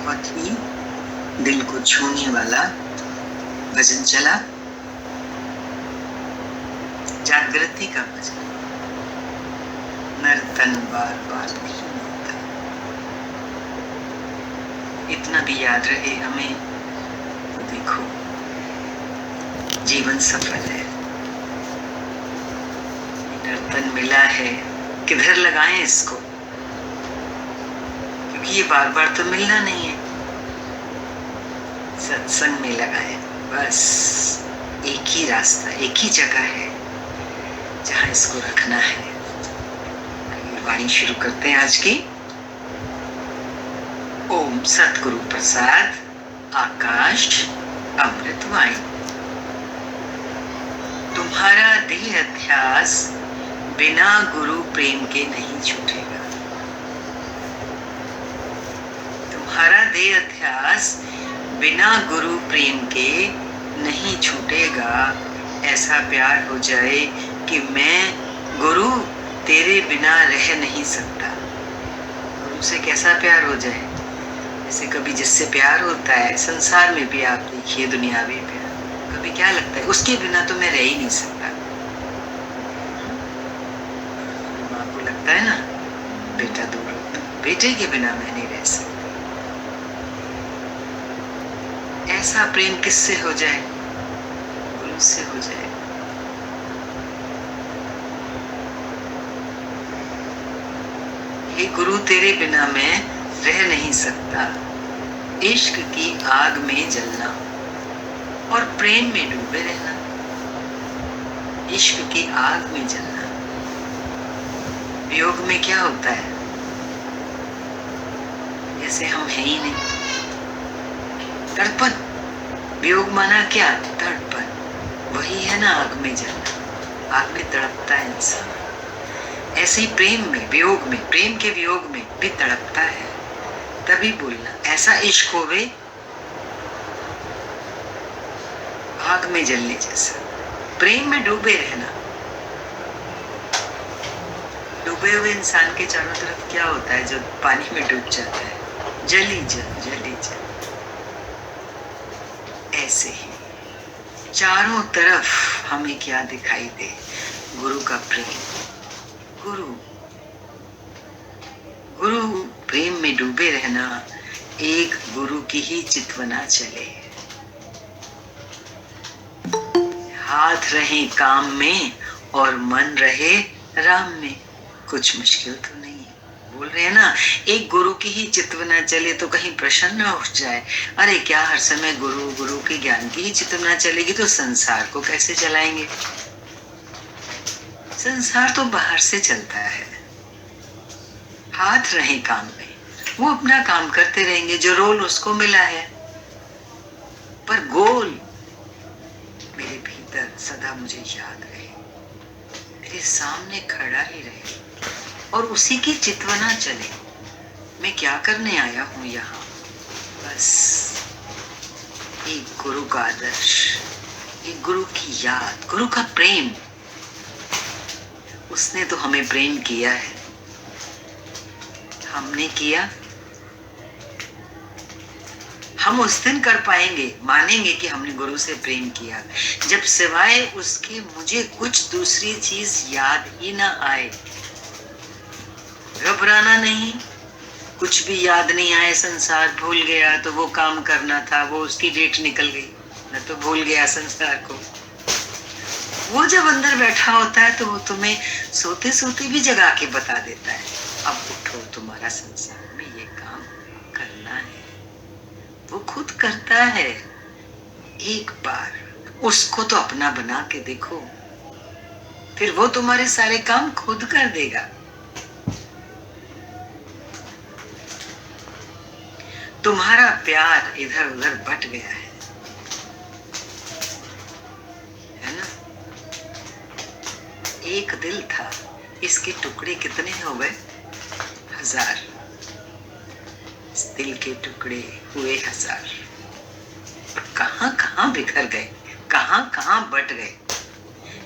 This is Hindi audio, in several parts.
बहुत ही दिल को छूने वाला भजन चला, जागृति का भजन। नर्तन बार बार नहीं मिलता, इतना भी याद रहे हमें तो देखो जीवन सफल है। नर्तन मिला है, किधर लगाएं इसको, क्योंकि ये बार बार तो मिलना नहीं है। सत्संग में लगाएं, बस एक ही रास्ता, एक ही जगह है जहां इसको रखना है। वाणी शुरू करते हैं आज की। ओम सतगुरु प्रसाद आकाश अमृतवाणी। तुम्हारा दिल अध्यास बिना गुरु प्रेम के नहीं छूटेगा। तुम्हारा देह अध्यास बिना गुरु प्रेम के नहीं छूटेगा। ऐसा प्यार हो जाए कि मैं गुरु तेरे बिना रह नहीं सकता। गुरु से कैसा प्यार हो जाए, जैसे कभी जिससे प्यार होता है संसार में भी, आप देखिए दुनियावी प्यार, कभी क्या लगता है उसके बिना तो मैं रह ही नहीं सकता। माँ को लगता है ना बेटा दूर होता, बेटे के बिना मैं नहीं रह सकता। ऐसा प्रेम किससे हो जाए, गुरु से हो जाए। हे गुरु तेरे बिना मैं रह नहीं सकता। इश्क की आग में जलना और प्रेम में डूबे रहना। इश्क की आग में जलना। वियोग में क्या होता है, जैसे हम हैं ही नहीं। तड़पन, वियोग माना क्या, तड़पन, वही है ना आग में जलना। आग में तड़पता है इंसान। ऐसे ही प्रेम में, वियोग में, प्रेम के वियोग में भी तड़पता है। तभी बोलना ऐसा इश्क होवे आग में जलने जैसा। प्रेम में डूबे रहना। डूबे हुए इंसान के चारों तरफ क्या होता है, जो पानी में डूब जाता है, जली जल, जली जल। ऐसे ही चारों तरफ हमें क्या दिखाई दे, गुरु का प्रेम। गुरु गुरु प्रेम में डूबे रहना। एक गुरु की ही चितवना चले। हाथ रहे काम में और मन रहे राम में। कुछ मुश्किल तो नहीं है। बोल रहे हैं ना, एक गुरु की ही चितवना चले तो कहीं प्रश्न न उठ जाए, अरे क्या हर समय गुरु गुरु के ज्ञान की ही चितवना चलेगी तो संसार को कैसे चलाएंगे। संसार तो बाहर से चलता है। हाथ रहे काम में, वो अपना काम करते रहेंगे जो रोल उसको मिला है, पर गोल मेरे भीतर सदा मुझे याद रहे, मेरे सामने खड़ा ही रहे और उसी की चितवना चले। मैं क्या करने आया हूं यहाँ, बस एक गुरु का आदर्श, एक गुरु की याद, गुरु का प्रेम। उसने तो हमें प्रेम किया है, हमने किया। हम उस दिन कर पाएंगे, मानेंगे कि हमने गुरु से प्रेम किया, जब सिवाय उसके मुझे कुछ दूसरी चीज याद ही ना आए। घबराना नहीं, कुछ भी याद नहीं आए, संसार भूल गया तो वो काम करना था, वो उसकी डेट निकल गई, मैं तो भूल गया संसार को। वो जब अंदर बैठा होता है तो वो तुम्हें सोते सोते भी जगा के बता देता है, अब उठो, तुम्हारा संसार में ये काम करना है। वो खुद करता है। एक बार उसको तो अपना बना के देखो, फिर वो तुम्हारे सारे काम खुद कर देगा। तुम्हारा प्यार इधर उधर बट गया है ना। एक दिल था, इसके टुकड़े कितने हो गए, 1000। इस दिल के टुकड़े हुए 1000। कहां कहां बिखर गए, कहां कहां बट गए।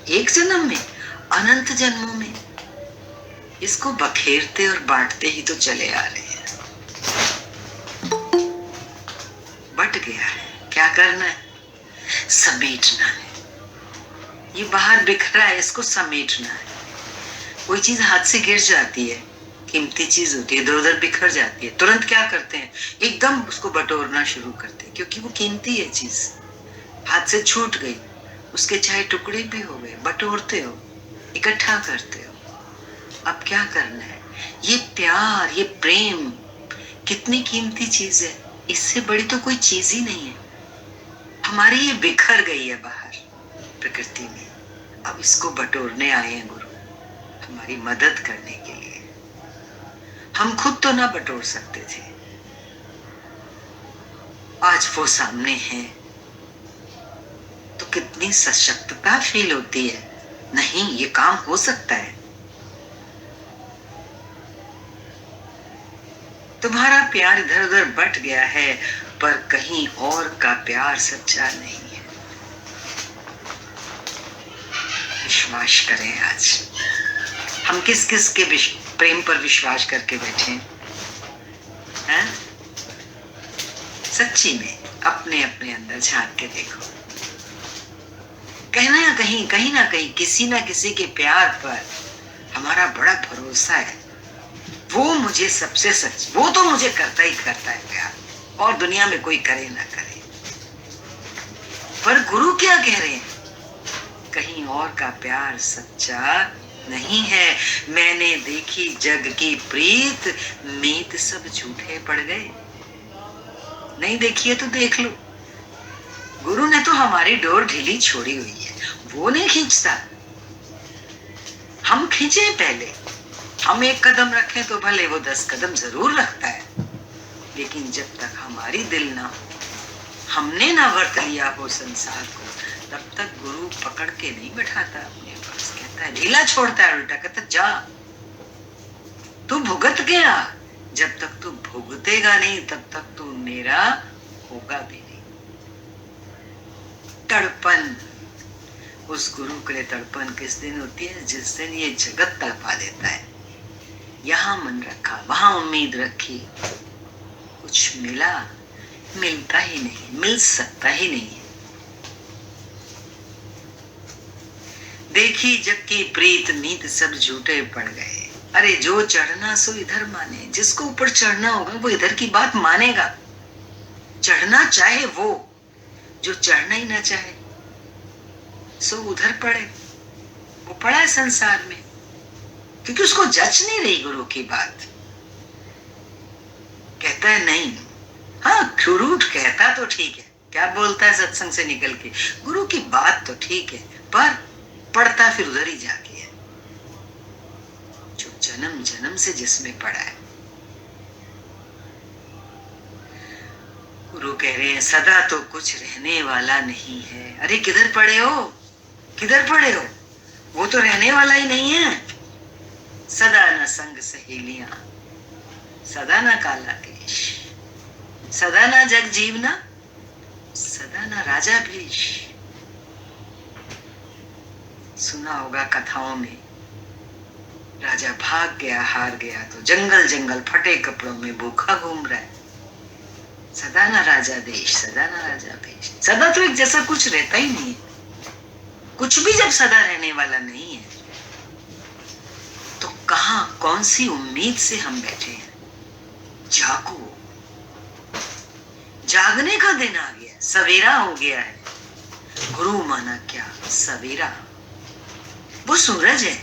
एक जन्म में, अनंत जन्मों में इसको बखेरते और बांटते ही तो चले आ रहे हैं। फट गया है, क्या करना है? समेटना है। ये बाहर बिखरा है, इसको समेटना है। कोई चीज हाथ से गिर जाती है, कीमती चीज होती है, इधर उधर बिखर जाती है, तुरंत क्या करते हैं? एकदम उसको बटोरना शुरू करते हैं, क्योंकि वो कीमती है चीज। हाथ से छूट गई, उसके चाहे टुकड़े भी हो गए, बटोरते हो, इकट्ठा करते हो। अब क्या करना है? ये प्यार, ये प्रेम कितनी कीमती चीज है, इससे बड़ी तो कोई चीज ही नहीं है। हमारी ये बिखर गई है बाहर प्रकृति में, अब इसको बटोरने आए हैं गुरु, हमारी मदद करने के लिए। हम खुद तो ना बटोर सकते थे, आज वो सामने है तो कितनी सशक्तता फील होती है। नहीं, ये काम हो सकता है। तुम्हारा प्यार इधर उधर बट गया है, पर कहीं और का प्यार सच्चा नहीं है। विश्वास करें, आज हम किस किस के प्रेम पर विश्वास करके बैठे हैं? सच्ची में अपने अपने अंदर झांक के देखो। कहीं ना कहीं किसी ना किसी के प्यार पर हमारा बड़ा भरोसा है। वो मुझे सबसे सच, वो तो मुझे करता ही करता है प्यार, और दुनिया में कोई करे ना करे। पर गुरु क्या कह रहे हैं? कहीं और का प्यार सच्चा नहीं है। मैंने देखी जग की प्रीत, मीत सब झूठे पड़ गए। नहीं देखी है तो देख लो। गुरु ने तो हमारी डोर ढीली छोड़ी हुई है, वो नहीं खींचता। हम खींचे पहले, हम एक कदम रखें तो भले वो 10 कदम जरूर रखता है, लेकिन जब तक हमारी दिल ना हो, हमने ना वर्त लिया हो संसार को, तब तक गुरु पकड़ के नहीं बैठाता अपने पास। कहता है, ढीला छोड़ता है, उल्टा कहता जा, तू भुगत गया। जब तक तू भुगतेगा नहीं, तब तक तू मेरा होगा भी नहीं। तड़पन, उस गुरु के लिए तड़पन किस दिन होती है? जिस दिन ये जगत तड़पा देता है। यहाँ मन रखा, वहां उम्मीद रखी, कुछ मिला? मिलता ही नहीं, मिल सकता ही नहीं है। देखी जग की प्रीत, मीत सब झूठे पड़ गए। अरे जो चढ़ना सो इधर माने, जिसको ऊपर चढ़ना होगा वो इधर की बात मानेगा। चढ़ना चाहे वो, जो चढ़ना ही ना चाहे सो उधर पड़े। वो पड़ा है संसार में, क्योंकि उसको जच नहीं रही गुरु की बात। कहता है नहीं, हाँ गुरु कहता तो ठीक है, क्या बोलता है सत्संग से निकल के, गुरु की बात तो ठीक है, पर पढ़ता फिर उधर ही जाके है, जो जन्म जन्म से जिसमें पड़ा है। गुरु कह रहे हैं सदा तो कुछ रहने वाला नहीं है। अरे किधर पड़े हो, किधर पड़े हो? वो तो रहने वाला ही नहीं है। सदा न संग सहेलियां, सदा न काला केश, सदा न जग जीवना, सदा न राजा भेष। सुना होगा कथाओं में, राजा भाग गया, हार गया तो जंगल जंगल फटे कपड़ों में भूखा घूम रहा है। सदा न राजा देश, सदा न राजा भेष। सदा तो एक जैसा कुछ रहता ही नहीं है। कुछ भी जब सदा रहने वाला नहीं है, तो कहां, कौन सी उम्मीद से हम बैठे हैं? जागो, जागने का दिन आ गया, सवेरा हो गया है। गुरु माना क्या? सवेरा। वो सूरज है,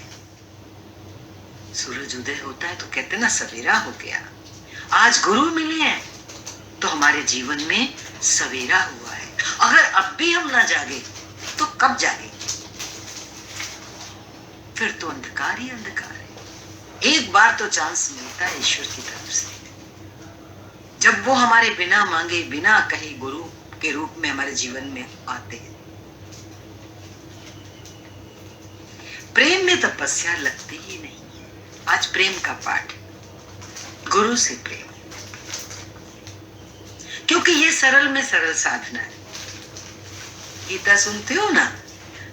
सूरज उदय होता है तो कहते ना सवेरा हो गया। आज गुरु मिले हैं तो हमारे जीवन में सवेरा हुआ है। अगर अब भी हम ना जागे तो कब जागे? फिर तो अंधकार ही अंधकार है। एक बार तो चांस मिलता है ईश्वर की तरफ से, जब वो हमारे बिना मांगे, बिना कहे गुरु के रूप में हमारे जीवन में आते हैं। प्रेम में तपस्या लगती ही नहीं है। आज प्रेम का पाठ, गुरु से प्रेम, क्योंकि ये सरल में सरल साधना है। गीता सुनते हो ना,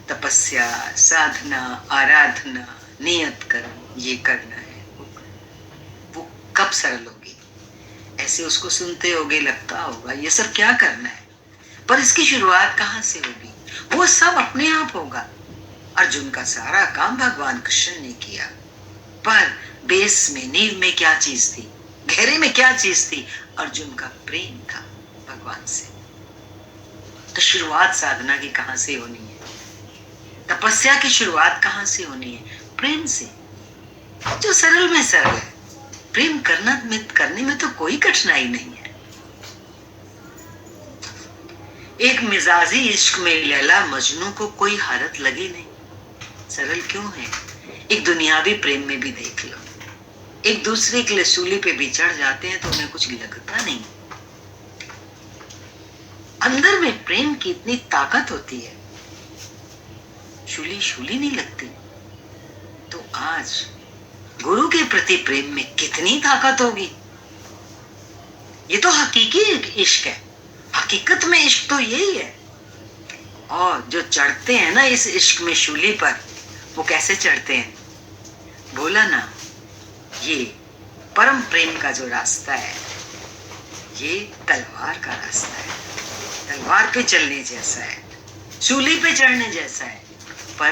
तपस्या, साधना, आराधना, नियत कर्म, ये करना है। वो कब सरल होगी? कैसे उसको सुनते होगे, लगता होगा ये सब क्या करना है, पर इसकी शुरुआत कहाँ से होगी? वो सब अपने आप होगा। अर्जुन का सारा काम भगवान कृष्ण ने किया, पर बेस में, नींव में क्या चीज थी, गहरे में क्या चीज थी? अर्जुन का प्रेम था भगवान से। तो शुरुआत साधना की कहां से होनी है? तपस्या की शुरुआत कहां से होनी है? प्रेम से, जो सरल में सरल है। प्रेम करने में तो कोई कठिनाई नहीं है। एक मिजाजी इश्क में लैला मजनू को कोई हरत लगी नहीं। सरल क्यों है? एक दुनियावी प्रेम में भी देख लो, एक दूसरे के लिए सूली पे भी चढ़ जाते हैं तो उन्हें कुछ लगता नहीं। अंदर में प्रेम की इतनी ताकत होती है, शूली नहीं लगती। तो आज गुरु के प्रति प्रेम में कितनी ताकत होगी। ये तो हकीकी इश्क है, हकीकत में इश्क तो यही है। और जो चढ़ते हैं ना इस इश्क में शूली पर, वो कैसे चढ़ते हैं? बोला ना, ये परम प्रेम का जो रास्ता है, ये तलवार का रास्ता है। तलवार पे चलने जैसा है, शूली पे चढ़ने जैसा है, पर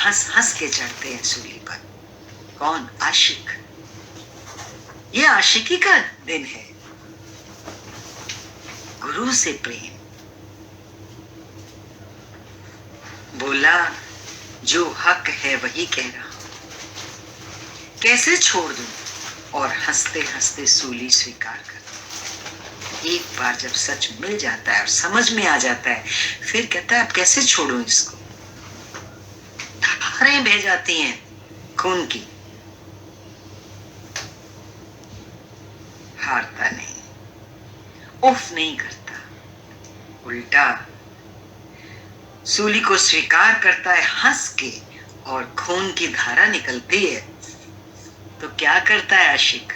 हंस हंस के चढ़ते हैं शूली पर। कौन? आशिक। ये आशिकी का दिन है। गुरु से प्रेम। बोला, जो हक है वही कह रहा हूं, कैसे छोड़ दूं? और हंसते हंसते सूली स्वीकार कर। एक बार जब सच मिल जाता है और समझ में आ जाता है, फिर कहता है अब कैसे छोड़ूं इसको? धारें बह जाती हैं खून की, हारता नहीं, उफ नहीं करता, उल्टा सूली को स्वीकार करता है हंस के। और खून की धारा निकलती है तो क्या करता है आशिक?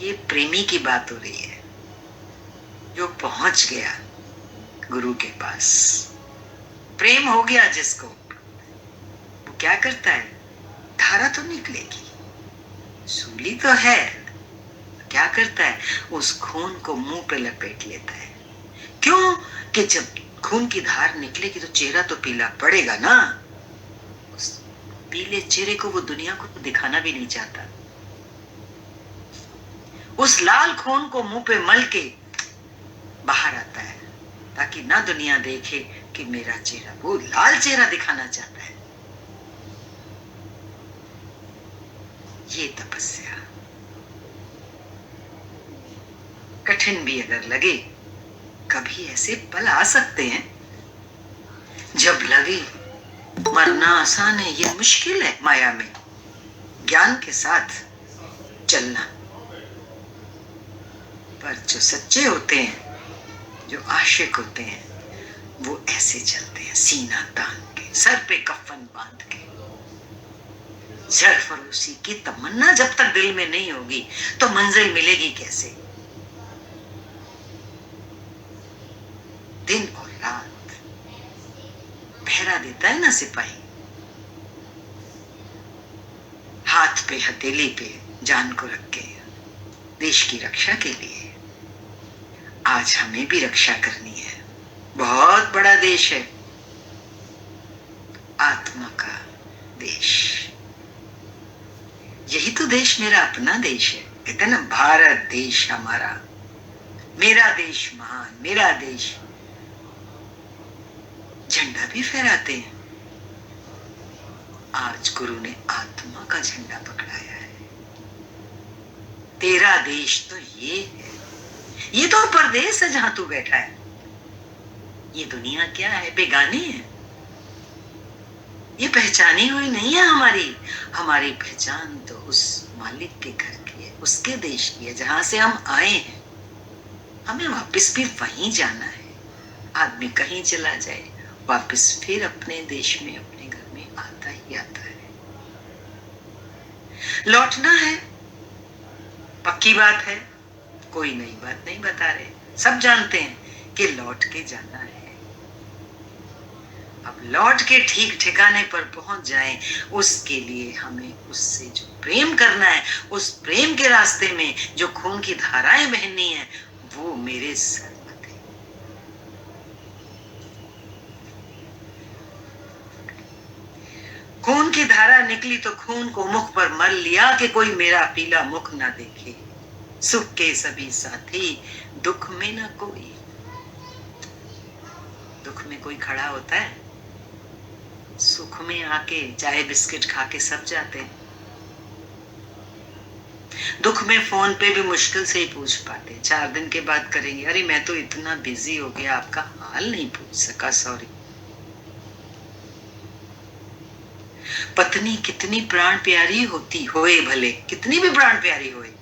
ये प्रेमी की बात हो रही है, जो पहुंच गया गुरु के पास, प्रेम हो गया जिसको, वो क्या करता है? धारा तो निकलेगी, सूली तो है, क्या करता है? उस खून को मुंह पे लपेट लेता है। क्यों? कि जब खून की धार निकलेगी तो चेहरा तो पीला पड़ेगा ना। उस पीले चेहरे को वो दुनिया को दिखाना भी नहीं चाहता। उस लाल खून को मुंह पे मल के बाहर आता है, ताकि ना दुनिया देखे कि मेरा चेहरा, वो लाल चेहरा दिखाना चाहता है। ये तपस्या कठिन भी अगर लगे, कभी ऐसे पल आ सकते हैं जब लगे मरना आसान है, ये मुश्किल है माया में ज्ञान के साथ चलना। पर जो सच्चे होते हैं, जो आशिक होते हैं, वो ऐसे चलते हैं, सीना तान के, सर पे कफन बांध के। सरफरोशी की तमन्ना जब तक दिल में नहीं होगी तो मंजिल मिलेगी कैसे? दिन और रात पहरा देता है ना सिपाही, हाथ पे हथेली पे जान को रख के, देश की रक्षा के लिए। आज हमें भी रक्षा करनी है। बहुत बड़ा देश है, आत्मा का देश। यही तो देश मेरा अपना देश है। कहते हैं ना, भारत देश हमारा, मेरा देश महान, मेरा देश। झंडा भी फहराते हैं। आज गुरु ने आत्मा का झंडा पकड़ाया है। तेरा देश तो ये है, ये तो परदेश है जहां तू बैठा है। ये दुनिया क्या है? बेगानी है, ये पहचानी हुई नहीं है हमारी। हमारी पहचान तो उस मालिक के घर की है, उसके देश की है, जहां से हम आए हैं। हमें वापस भी वहीं जाना है। आदमी कहीं चला जाए, वापस फिर अपने देश में, अपने घर में आता ही आता है। लौटना है, पक्की बात है, कोई नई बात नहीं बता रहे। सब जानते हैं कि लौट के जाना है। अब लौट के ठीक ठिकाने पर पहुंच जाएं, उसके लिए हमें उससे जो प्रेम करना है, उस प्रेम के रास्ते में जो खून की धाराएं बहनी है, वो मेरे सरमत है। खून की धारा निकली तो खून को मुख पर मल लिया कि कोई मेरा पीला मुख ना देखे। सुख के सभी साथी, दुख में ना कोई। दुख में कोई खड़ा होता है? सुख में आके चाय बिस्किट खा के सब जाते हैं। दुख में फोन पे भी मुश्किल से ही पूछ पाते, 4 दिन के बाद करेंगे, अरे मैं तो इतना बिजी हो गया, आपका हाल नहीं पूछ सका, सॉरी। पत्नी कितनी प्राण प्यारी होती होए, भले कितनी भी प्राण प्यारी होए,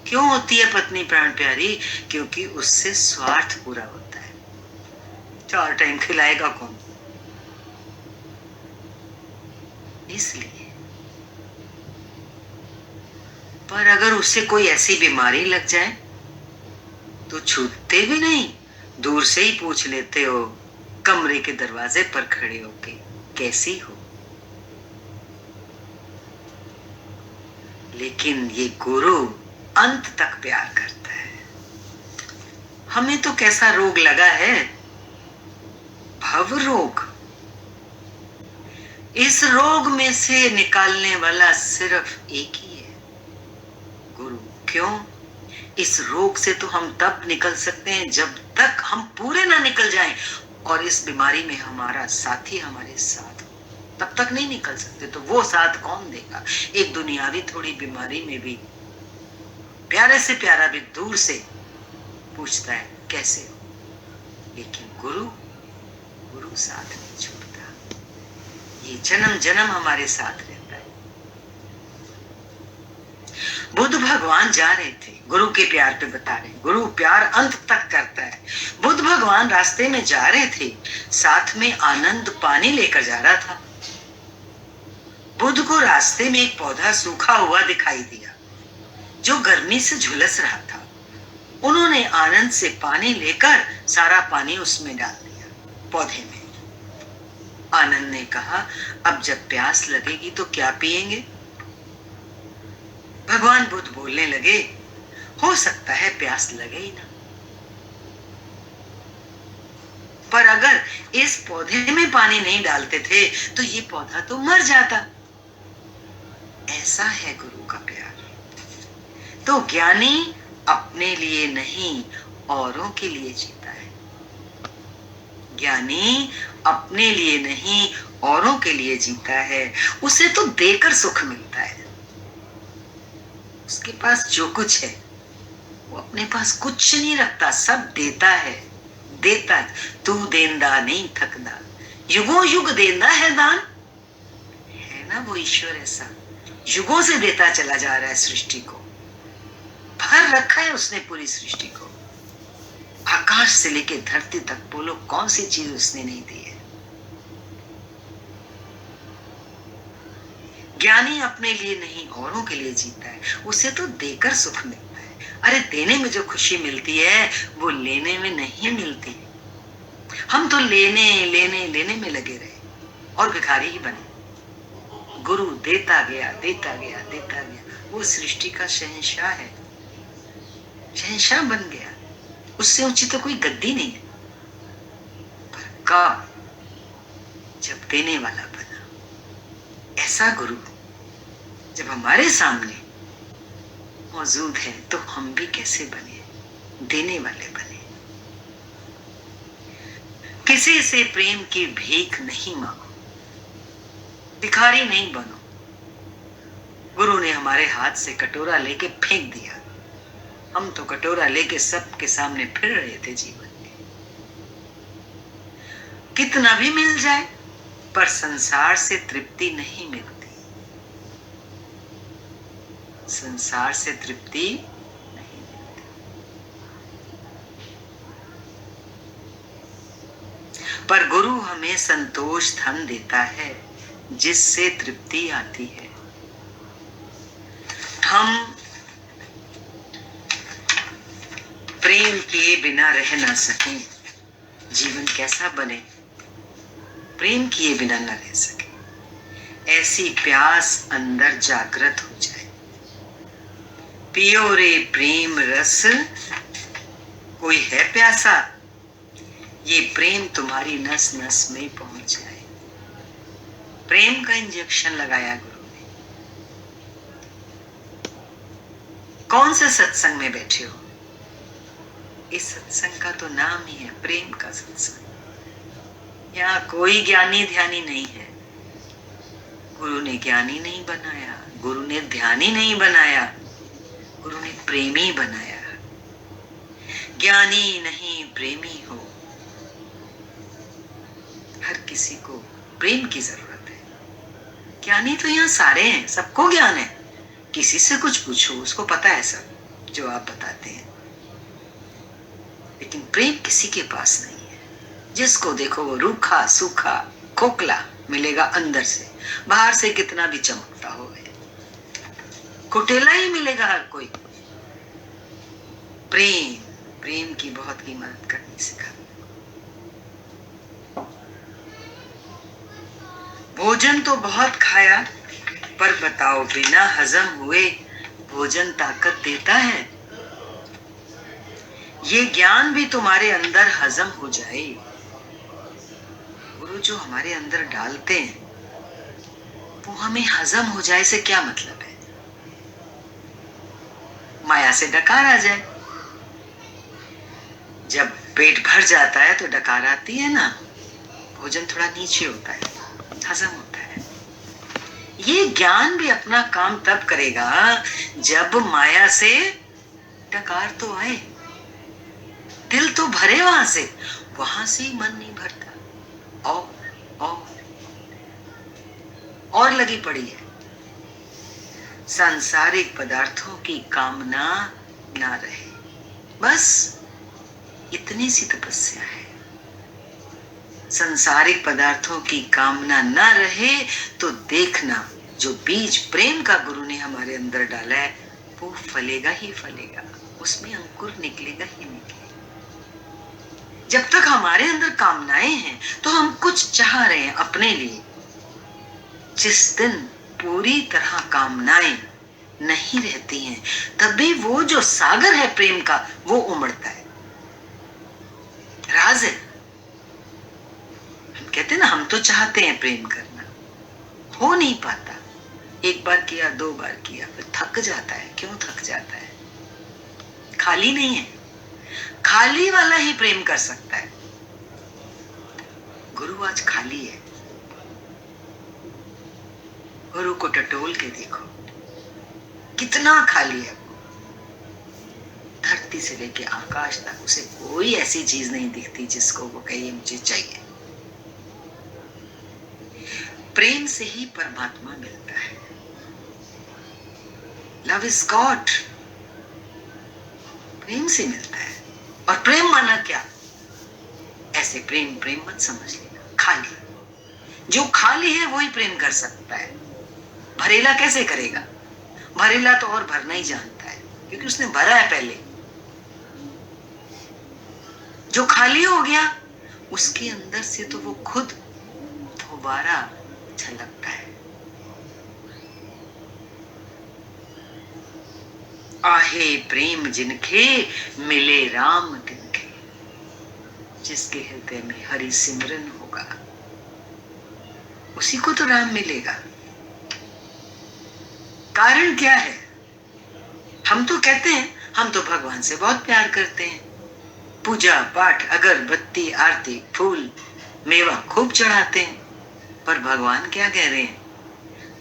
क्यों होती है पत्नी प्राण प्यारी? क्योंकि उससे स्वार्थ पूरा होता है। 4 टाइम खिलाएगा कौन? इसलिए। पर अगर उससे कोई ऐसी बीमारी लग जाए तो छूटते भी नहीं, दूर से ही पूछ लेते हो, कमरे के दरवाजे पर खड़े होके, कैसी हो? लेकिन ये गुरु अंत तक प्यार करता है। हमें तो कैसा रोग लगा है, भव रोग। इस रोग में से निकालने वाला सिर्फ एक ही है, गुरु। क्यों? इस रोग से तो हम तब निकल सकते हैं जब तक हम पूरे ना निकल जाएं और इस बीमारी में हमारा साथी हमारे साथ हो, तब तक नहीं निकल सकते। तो वो साथ कौन देगा? एक दुनियावी थोड़ी बीमारी में भी प्यारे से प्यारा भी दूर से पूछता है कैसे हो, लेकिन गुरु साथ नहीं छोड़ता। ये जन्म जन्म हमारे साथ रहता है। बुद्ध भगवान जा रहे थे, गुरु के प्यार पे बता रहे, गुरु प्यार अंत तक करता है। बुद्ध भगवान रास्ते में जा रहे थे, साथ में आनंद पानी लेकर जा रहा था। बुद्ध को रास्ते में एक पौधा सूखा हुआ दिखाई दिया जो गर्मी से झुलस रहा था। उन्होंने आनंद से पानी लेकर सारा पानी उसमें डाल दिया, पौधे में। आनंद ने कहा, अब जब प्यास लगेगी तो क्या पिएंगे? भगवान बुद्ध बोलने लगे, हो सकता है प्यास लगे ही ना, पर अगर इस पौधे में पानी नहीं डालते थे तो ये पौधा तो मर जाता। ऐसा है गुरु का प्यार। तो ज्ञानी अपने लिए नहीं, औरों के लिए जीता है। ज्ञानी अपने लिए नहीं, औरों के लिए जीता है। उसे तो देकर सुख मिलता है। उसके पास जो कुछ है वो अपने पास कुछ नहीं रखता, सब देता है। देता तू देंदा नहीं थकदा, युगों युग देंदा है दान। है ना वो ईश्वर ऐसा, युगों से देता चला जा रहा है सृष्टि को। भर रखा है उसने पूरी सृष्टि को, आकाश से लेके धरती तक। बोलो कौन सी चीज उसने नहीं दी है? ज्ञानी अपने लिए नहीं, औरों के लिए जीता है। उसे तो देकर सुख मिलता है। अरे देने में जो खुशी मिलती है वो लेने में नहीं मिलती। हम तो लेने लेने लेने में लगे रहे और भिखारी ही बने। गुरु देता गया देता गया देता गया। वो सृष्टि का शहंशाह है, शहंशाह बन गया। उससे ऊंची तो कोई गद्दी नहीं है। पर कब? जब देने वाला बना। ऐसा गुरु जब हमारे सामने मौजूद है तो हम भी कैसे बने? देने वाले बने। किसी से प्रेम की भीख नहीं मांगो, भिखारी नहीं बनो। गुरु ने हमारे हाथ से कटोरा लेके फेंक दिया, हम तो कटोरा लेके सबके सामने फिर रहे थे जीवन में। कितना भी मिल जाए पर संसार से तृप्ति नहीं मिलती। संसार से तृप्ति नहीं मिलती। पर गुरु हमें संतोष धन देता है जिससे तृप्ति आती है। हम प्रेम किए बिना रह ना सकें, जीवन कैसा बने? प्रेम किए बिना न रह सके। ऐसी प्यास अंदर जागृत हो जाए। पियो रे प्रेम रस, कोई है प्यासा, ये प्रेम तुम्हारी नस नस में पहुंच जाए। प्रेम का इंजेक्शन लगाया गुरु ने। कौन से सत्संग में बैठे हो? इस सत्संग का तो नाम ही है प्रेम का सत्संग। यहाँ कोई ज्ञानी ध्यानी नहीं है। गुरु ने ज्ञानी नहीं बनाया, गुरु ने ध्यानी नहीं बनाया, गुरु ने प्रेमी बनाया। ज्ञानी नहीं प्रेमी हो। हर किसी को प्रेम की जरूरत है। ज्ञानी तो यहाँ सारे हैं, सबको ज्ञान है। किसी से कुछ पूछो, उसको पता है सब जो आप बताते हैं, लेकिन प्रेम किसी के पास नहीं है। जिसको देखो वो रूखा सूखा खोखला मिलेगा अंदर से, बाहर से कितना भी चमकता हो, कुटेला ही मिलेगा हर कोई। प्रेम की बहुत कीमत करनी सिखा। भोजन तो बहुत खाया, पर बताओ बिना हजम हुए भोजन ताकत देता है? ये ज्ञान भी तुम्हारे अंदर हजम हो जाए। गुरु जो हमारे अंदर डालते हैं वो हमें हजम हो जाए से क्या मतलब है? माया से डकार आ जाए। जब पेट भर जाता है तो डकार आती है ना, भोजन थोड़ा नीचे होता है, हजम होता है। ये ज्ञान भी अपना काम तब करेगा जब माया से डकार तो आए, दिल तो भरे वहां से ही मन नहीं भरता। और लगी पड़ी है। सांसारिक पदार्थों की कामना ना रहे, बस इतनी सी तपस्या है। सांसारिक पदार्थों की कामना ना रहे तो देखना जो बीज प्रेम का गुरु ने हमारे अंदर डाला है वो फलेगा ही फलेगा, उसमें अंकुर निकलेगा ही निकलेगा। जब तक हमारे अंदर कामनाएं हैं तो हम कुछ चाह रहे हैं अपने लिए। जिस दिन पूरी तरह कामनाएं नहीं रहती हैं तभी वो जो सागर है प्रेम का वो उमड़ता है। राज है। हम कहते हैं ना, हम तो चाहते हैं प्रेम करना, हो नहीं पाता। एक बार किया, दो बार किया, फिर थक जाता है। क्यों थक जाता है? खाली नहीं है। खाली वाला ही प्रेम कर सकता है। गुरु आज खाली है। गुरु को टटोल के देखो कितना खाली है। धरती से लेके आकाश तक उसे कोई ऐसी चीज नहीं दिखती जिसको वो कहे मुझे चाहिए। प्रेम से ही परमात्मा मिलता है। Love is God. प्रेम से मिलता है। और प्रेम माना क्या? ऐसे प्रेम मत समझ लेना। खाली, जो खाली है वही प्रेम कर सकता है। भरेला कैसे करेगा? भरेला तो और भरना ही जानता है क्योंकि उसने भरा है पहले। जो खाली हो गया उसके अंदर से तो वो खुद दोबारा छलकता है। आहे प्रेम जिनके मिले राम तिनके, जिसके हृदय में हरि सिमरन होगा उसी को तो राम मिलेगा। कारण क्या है? हम तो कहते हैं हम तो भगवान से बहुत प्यार करते हैं, पूजा पाठ अगरबत्ती आरती फूल मेवा खूब चढ़ाते हैं, पर भगवान क्या कह रहे हैं?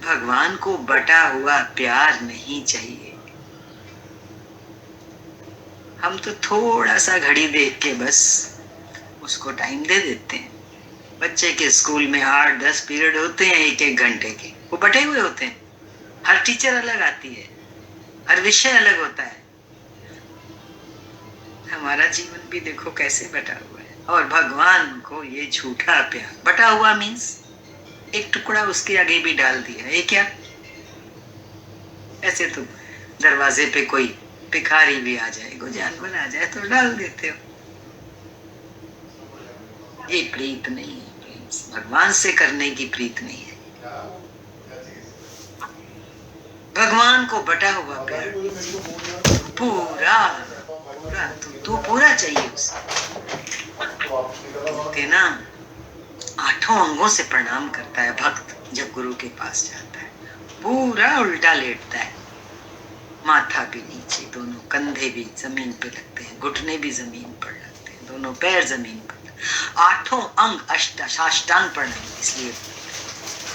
भगवान को बटा हुआ प्यार नहीं चाहिए। हम तो थोड़ा सा घड़ी देख के बस उसको टाइम दे देते हैं। बच्चे के स्कूल में 8-10 पीरियड होते हैं 1-1 घंटे के, वो बटे हुए होते हैं। हर टीचर अलग आती है, हर विषय अलग होता है। हमारा जीवन भी देखो कैसे बटा हुआ है। और भगवान को ये झूठा प्यार, बटा हुआ मीन्स एक टुकड़ा उसके आगे भी डाल दिया। ये क्या? ऐसे तो दरवाजे पे कोई भिखारी भी आ जाए, कोई जानवर आ जाए तो डाल देते हो। ये प्रीत नहीं है। भगवान से करने की प्रीत नहीं है। भगवान को बटा हुआ प्यार पूरा पूरा तू पूरा चाहिए उसे। कहते ना 8 अंगों से प्रणाम करता है भक्त जब गुरु के पास जाता है, पूरा उल्टा लेटता है, माथा भी नीचे, दोनों कंधे भी जमीन पे लगते हैं, घुटने भी जमीन पर लगते हैं, दोनों पैर जमीन पर, 8 अंग साष्टांग प्रणाम। इसलिए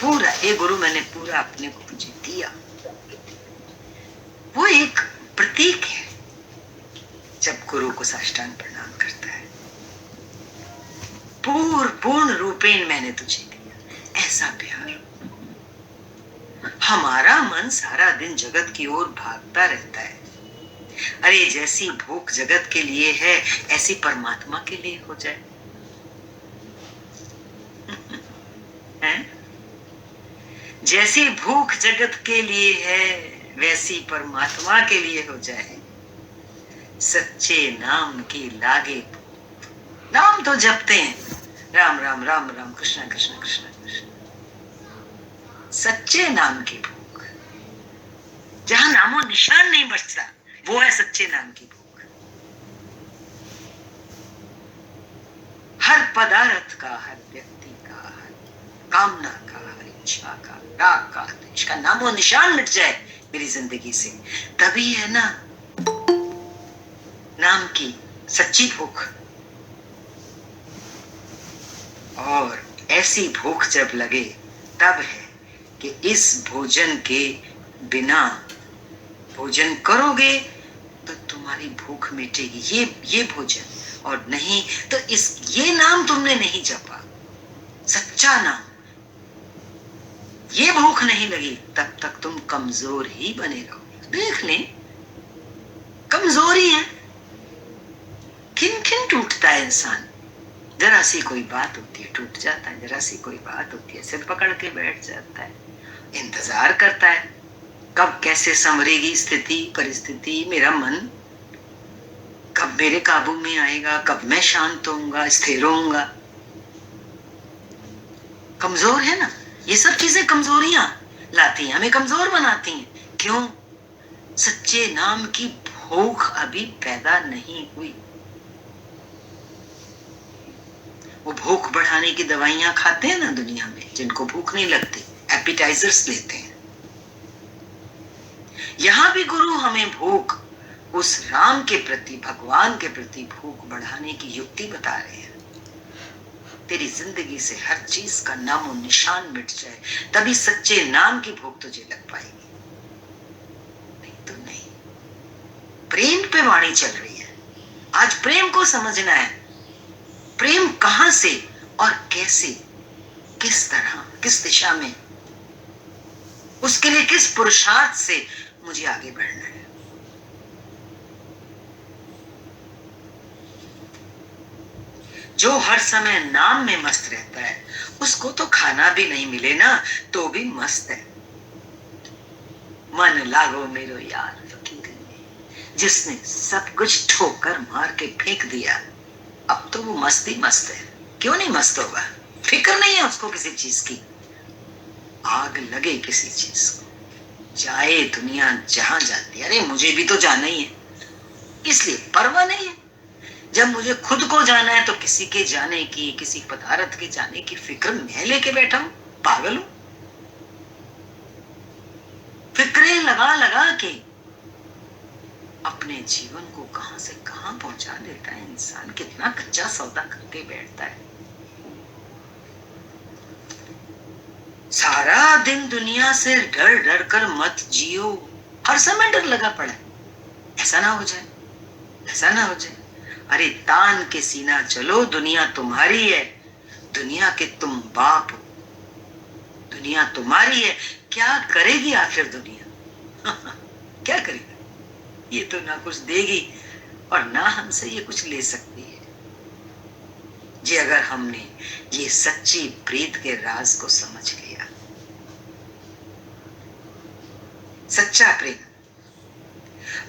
पूरा, हे गुरु मैंने पूरा अपने को तुझे दिया। वो एक प्रतीक है जब गुरु को साष्टांग प्रणाम करता है, पूर्ण रूपेण मैंने तुझे दिया, ऐसा प्यार। हमारा मन सारा दिन जगत की ओर भागता रहता है। अरे जैसी भूख जगत के लिए है ऐसी परमात्मा के लिए हो जाए है? जैसी भूख जगत के लिए है वैसी परमात्मा के लिए हो जाए। सच्चे नाम की लागे, नाम तो जपते हैं, राम राम राम राम, कृष्णा कृष्णा कृष्णा कृष्णा। सच्चे नाम की भूख, जहां नामो निशान नहीं बचता, वो है सच्चे नाम की भूख। हर पदार्थ का, हर व्यक्ति का, हर कामना का, हर इच्छा का, राग का, इसका नामो निशान मिट जाए मेरी जिंदगी से, तभी है ना नाम की सच्ची भूख। और ऐसी भूख जब लगे तब है कि इस भोजन के बिना, भोजन करोगे तो तुम्हारी भूख मिटेगी, ये भोजन, और नहीं तो ये नाम तुमने नहीं जपा, सच्चा नाम, ये भूख नहीं लगी, तब तक तुम कमजोर ही बने रहोगे। देख लें, कमजोरी है। किन किन टूटता है इंसान, जरा सी कोई बात होती है टूट जाता है, जरा सी कोई बात होती है सिर पकड़ के बैठ जाता है, इंतजार करता है कब कैसे संवरेगी स्थिति परिस्थिति, मेरा मन कब मेरे काबू में आएगा, कब मैं शांत होऊंगा, स्थिर होऊंगा। कमजोर है ना, ये सब चीजें कमजोरियां लाती हैं, हमें कमजोर बनाती हैं। क्यों? सच्चे नाम की भूख अभी पैदा नहीं हुई। वो भूख बढ़ाने की दवाइयां खाते हैं ना दुनिया में, जिनको भूख नहीं लगती, एपिटाइजर्स लेते हैं। यहां भी गुरु हमें भूख, उस राम के प्रति, भगवान के प्रति भूख बढ़ाने की युक्ति बता रहे हैं। तेरी जिंदगी से हर चीज का नामो निशान मिट जाए, तभी सच्चे नाम की भूख तुझे लग पाएगी, नहीं तो नहीं। प्रेम पे वाणी चल रही है, आज प्रेम को समझना है। प्रेम कहां से और कैसे, किस तरह, किस दिशा में, उसके लिए किस पुरुषार्थ से मुझे आगे बढ़ना है। जो हर समय नाम में मस्त रहता है, उसको तो खाना भी नहीं मिले ना तो भी मस्त है। मन लागो मेरो यार फकीर ने, जिसने सब कुछ ठोकर मार के फेंक दिया, अब तो वो मस्ती मस्त है। क्यों नहीं मस्त होगा? फिक्र नहीं है उसको किसी चीज की। आग लगे किसी चीज को, जाए दुनिया जहां जाती है, अरे मुझे भी तो जाना ही है, इसलिए परवाह नहीं है। जब मुझे खुद को जाना है तो किसी के जाने की, किसी पदार्थ के जाने की फिक्र मैं लेके बैठा हूं? पागल हूं? फिक्रें लगा लगा के अपने जीवन को कहां से कहां पहुंचा देता है इंसान, कितना कच्चा सौदा करके बैठता है। सारा दिन दुनिया से डर डर कर मत जियो, हर समय डर लगा पड़ा है, ऐसा ना हो जाए, ऐसा ना हो जाए। अरे तान के सीना चलो, दुनिया तुम्हारी है, दुनिया के तुम बाप हो, दुनिया तुम्हारी है। क्या करेगी आखिर दुनिया? क्या करेगी? ये तो ना कुछ देगी और ना हमसे ये कुछ ले सकती है। जी अगर हमने ये सच्ची प्रीत के राज को समझ लिया, सच्चा प्रेम।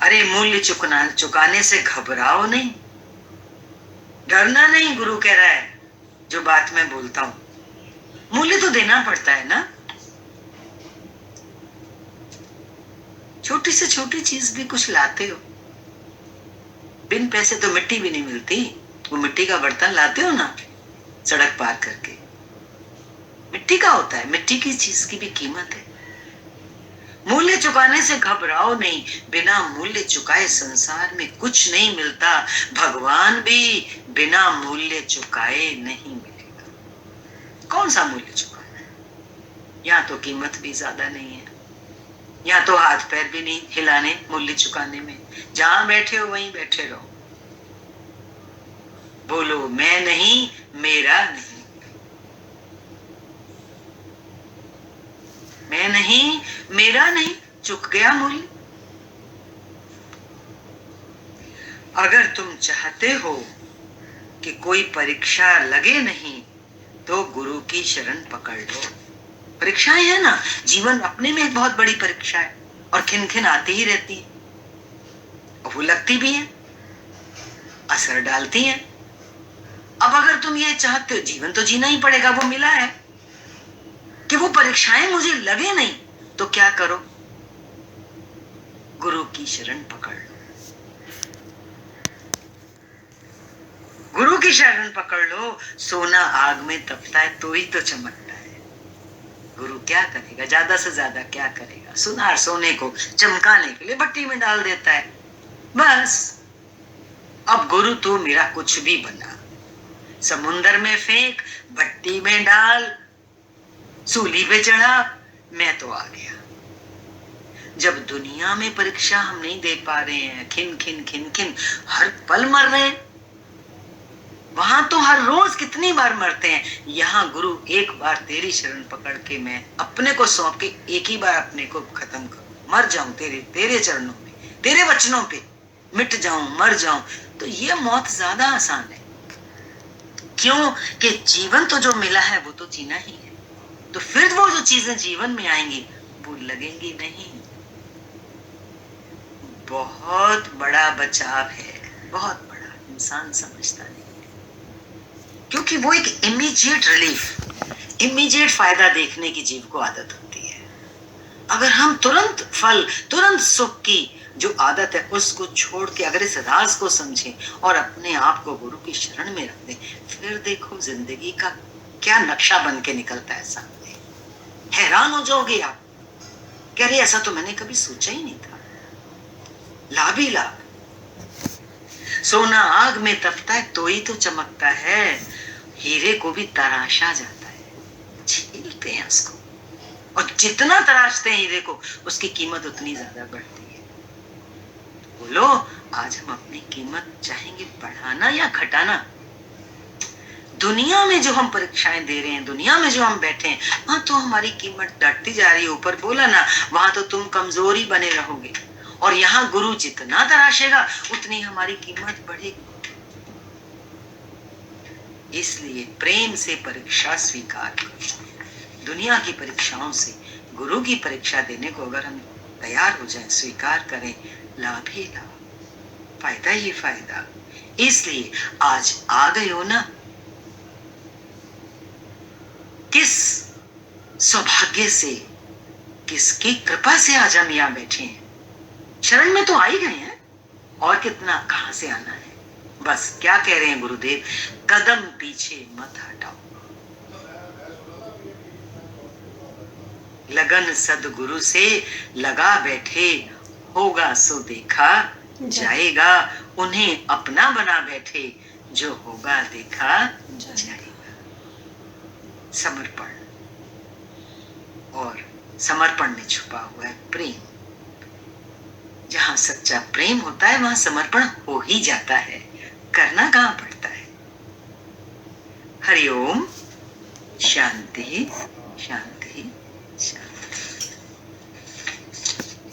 अरे मूल्य चुकाने से घबराओ नहीं, डरना नहीं। गुरु कह रहा है जो बात मैं बोलता हूं, मूल्य तो देना पड़ता है ना। छोटी से छोटी चीज भी कुछ लाते हो, बिन पैसे तो मिट्टी भी नहीं मिलती। वो मिट्टी का बर्तन लाते हो ना सड़क पार करके, मिट्टी का होता है, मिट्टी की चीज की भी कीमत है। मूल्य चुकाने से घबराओ नहीं, बिना मूल्य चुकाए संसार में कुछ नहीं मिलता। भगवान भी बिना मूल्य चुकाए नहीं मिलेगा। कौन सा मूल्य चुकाना है? यहाँ तो कीमत भी ज्यादा नहीं है, यहाँ तो हाथ पैर भी नहीं हिलाने मूल्य चुकाने में। जहां बैठे हो वहीं बैठे रहो, बोलो मैं नहीं, मेरा नहीं, मैं नहीं, मेरा नहीं, चुक गया मूल्य। अगर तुम चाहते हो कि कोई परीक्षा लगे नहीं तो गुरु की शरण पकड़ लो। परीक्षाएं है ना, जीवन अपने में एक बहुत बड़ी परीक्षा है और खिन खिन आती ही रहती है, और वो लगती भी है, असर डालती है। अब अगर तुम ये चाहते हो, जीवन तो जीना ही पड़ेगा, वो मिला है, कि वो परीक्षाएं मुझे लगे नहीं, तो क्या करो? गुरु की शरण पकड़ लो, गुरु की शरण पकड़ लो। सोना आग में तपता है तो ही तो चमकता है। गुरु क्या करेगा? ज्यादा से ज्यादा क्या करेगा? सुनार सोने को चमकाने के लिए भट्टी में डाल देता है, बस। अब गुरु तू मेरा कुछ भी बना, समुंदर में फेंक, भट्टी में डाल, सूली पे चढ़ा, मैं तो आ गया। जब दुनिया में परीक्षा हम नहीं दे पा रहे हैं, खिन खिन खिन खिन हर पल मर रहे हैं, वहां तो हर रोज कितनी बार मरते हैं। यहाँ गुरु एक बार तेरी शरण पकड़ के मैं अपने को सौंप के एक ही बार अपने को खत्म करूं, मर जाऊं तेरे चरणों में, तेरे वचनों पे मिट जाऊं, मर जाऊं, तो ये मौत ज्यादा आसान है। क्यों? कि जीवन तो जो मिला है वो तो जीना ही है, तो फिर वो जो चीजें जीवन में आएंगी वो लगेंगी नहीं। बहुत बड़ा बचाव है, बहुत बड़ा, इंसान समझता नहीं, क्योंकि वो एक इमीडिएट रिलीफ, इमीडिएट फायदा देखने की जीव को आदत होती है। अगर हम तुरंत फल, तुरंत सुख की जो आदत है उसको छोड़ के अगर इस राज को समझें और अपने आप को गुरु की शरण में रख दें, फिर देखो जिंदगी का क्या नक्शा बन के निकलता है सामने। हैरान हो जाओगे आप, कह रहे ऐसा तो मैंने कभी सोचा ही नहीं था। लाभ ही लाभ। सोना आग में तपता है तो ही तो चमकता है, हीरे को भी तराशा जाता है, छीलते हैं उसको, और जितना तराशते हैं हीरे को उसकी कीमत उतनी ज्यादा बढ़ती है। बोलो आज हम अपनी कीमत चाहेंगे बढ़ाना या घटाना? दुनिया में जो हम परीक्षाएं दे रहे हैं, दुनिया में जो हम बैठे हैं, वहां तो हमारी कीमत घटती जा रही है। ऊपर बोला ना, वहां तो तुम कमजोर ही बने रहोगे, और यहाँ गुरु जितना तराशेगा उतनी हमारी कीमत बढ़ेगी। इसलिए प्रेम से परीक्षा स्वीकार करो। दुनिया की परीक्षाओं से गुरु की परीक्षा देने को अगर हम तैयार हो जाएं, स्वीकार करें, लाभ ही लाभ, फायदा ही फायदा। इसलिए आज आ गए हो ना, किस सौभाग्य से, किसकी कृपा से आज हम यहाँ बैठे हैं। शरण में तो आ ही गए हैं, और कितना कहां से आना है। बस क्या कह रहे हैं गुरुदेव? कदम पीछे मत हटाओ, लगन सदगुरु से लगा बैठे, होगा सो देखा जाएगा। उन्हें अपना बना बैठे, जो होगा देखा जाएगा। समर्पण, और समर्पण में छुपा हुआ है प्रेम। जहां सच्चा प्रेम होता है वहां समर्पण हो ही जाता है, करना कहां पड़ता है। हरिओम। शांति शांति शांति।